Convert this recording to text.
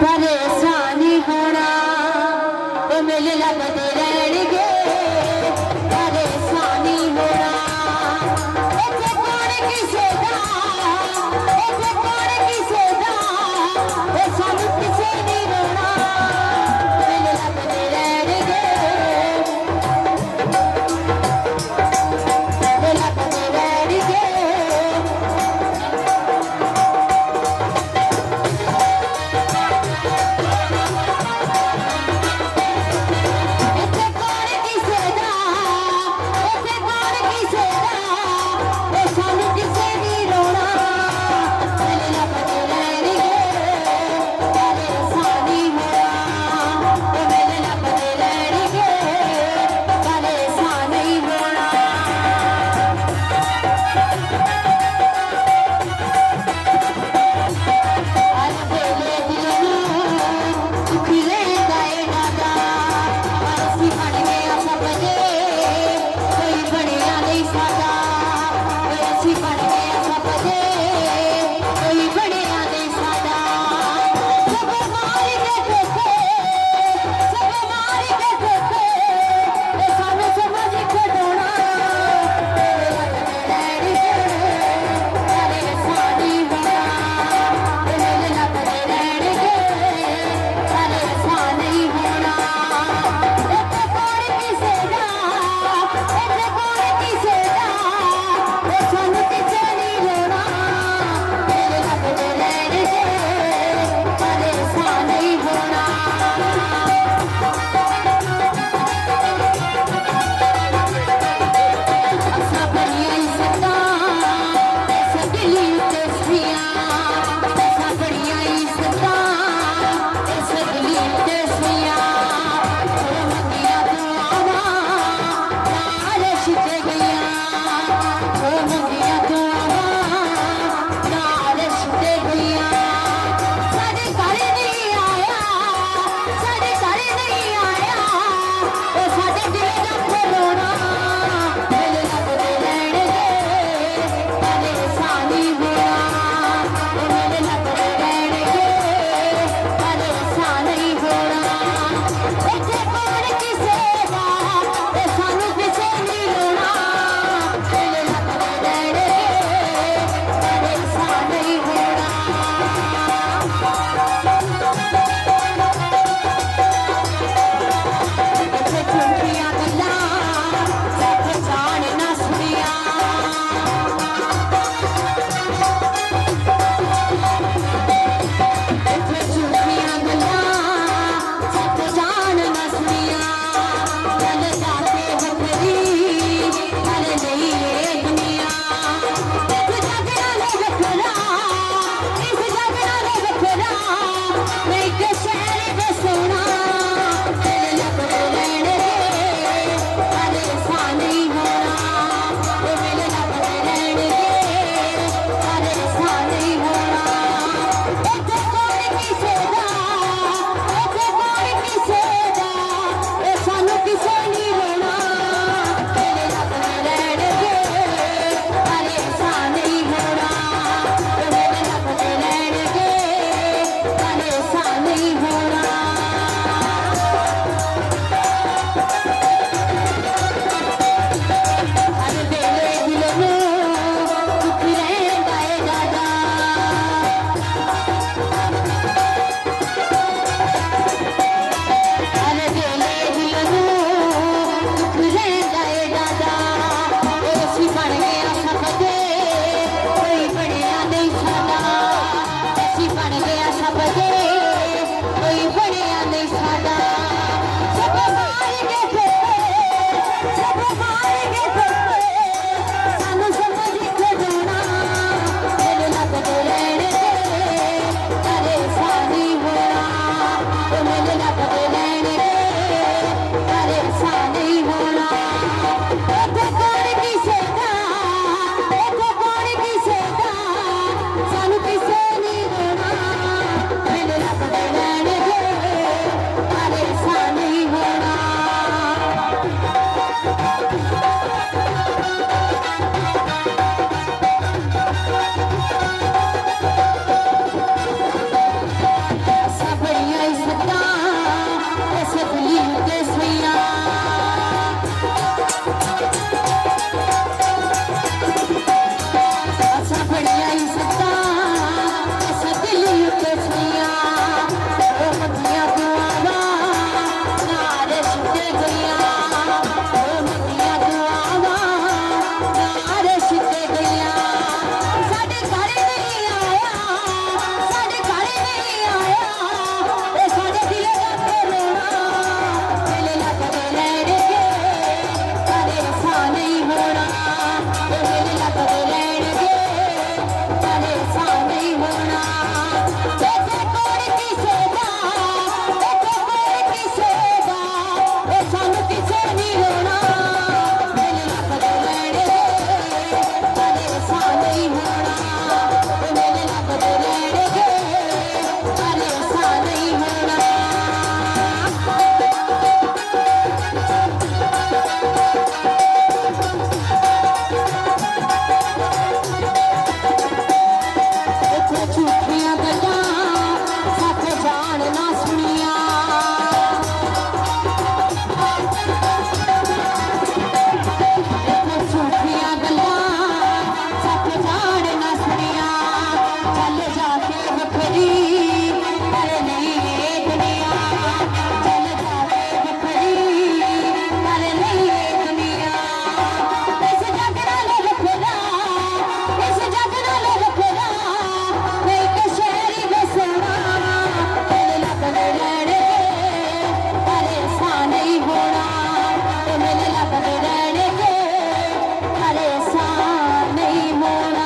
परेशानी होना वो मिल लगते रहणगे परेशानी होना इत्थे कौन किसे दा इत्थे कौन किसे दा ए सानू किसे नहीं रोना मिल लगते रहणगे मिल लगते रहणगे ਸਾਪੜੀਆਂ ਹੀ ਸੱਤਾਂ ਸਦਲੀ ਉੱਤੇ ਸੁਈਆਂ ਉਹ ਮੱਧੀਆਂ ਦੁਆਵਾਂ ਨਾਰੇ ਛਿੱਟੇ ਗਈਆਂ ਉਹ ਮੱਧੀਆਂ ਦੁਆਵਾਂ ਨਾਰੇ ਛਿੱਟੇ ਗਈਆਂ ਸਾਡੇ ਘਰ ਨਹੀਂ ਆਇਆ ਸਾਡੇ ਘਰ ਨਹੀਂ ਆਇਆ ਇਹ ਸਾਡੇ ਦਿਲ ਦਾ ਰੋਣਾ ਦਿਲ ਲੱਗਦੇ ਲੈਣਗੇ ਕਦੇ ਰਸਾ ਨਹੀਂ ਹੋਣਾ ਇਹ ਦਿਲ ਲੱਗਦੇ ਲੈਣਗੇ ਕਦੇ ਰਸਾ ਨਹੀਂ ਹੋਣਾ ਇੱਥੇ ਕੋਣ ਕਿਸੇ ਦਾ ਇੱਥੇ ਕੋਣ ਕਿਸੇ ਦਾ ਇਹ ਸਾਨੂੰ ਕਿਸੇ ਨਹੀਂ ਰੋਣਾ ਦਿਲ ਲੱਗਦੇ ਲੈਣਗੇ ਕਦੇ ਰਸਾ ਨਹੀਂ ਹੋਣਾ ਇਹ ਦਿਲ ਲੱਗਦੇ ਲੈਣਗੇ ਕਦੇ ਰਸਾ ਨਹੀਂ ਹੋਣਾ ਇੱਥੇ ਝੂਠੀਆਂ ਗੱਲਾਂ ਸੱਚ ਜਾਣ ਨਾ ਸੁਣੀਆਂ ਇੱਥੇ ਝੂਠੀਆਂ ਗੱਲਾਂ ਸੱਚ ਜਾਣ ਨਾ ਸੁਣੀਆਂ ਚੱਲ ਜਾ ਕੇ ਵੱਖਰੀ ਪਰ ਨਹੀਂ ਇਹ ਦੁਨੀਆ ਚੱਲ ਜਾ ਕੇ ਵੱਖਰੀ ਪਰ ਨਹੀਂ ਇਹ ਦੁਨੀਆ ਇਸ ਜੱਗ ਨਾਲ ਵੱਖਰਾ ਇਸ ਜੱਗ ਨਾਲ ਵੱਖਰਾ ਨਹੀਂ ਕਿ ਸ਼ਹਿਰੀ ਵਸਣਾ ਦਿਲ ਲੱਗਦੇ ਰਹਿਣੇ ਪਰ ਐਸਾ ਨਹੀਂ ਹੋਣਾ ਤੇ ਦਿਲ ਲੱਗਦੇ ਰਹਿਣਗੇ ਪਰ ਐਸਾ ਨਹੀਂ ਹੋਣਾ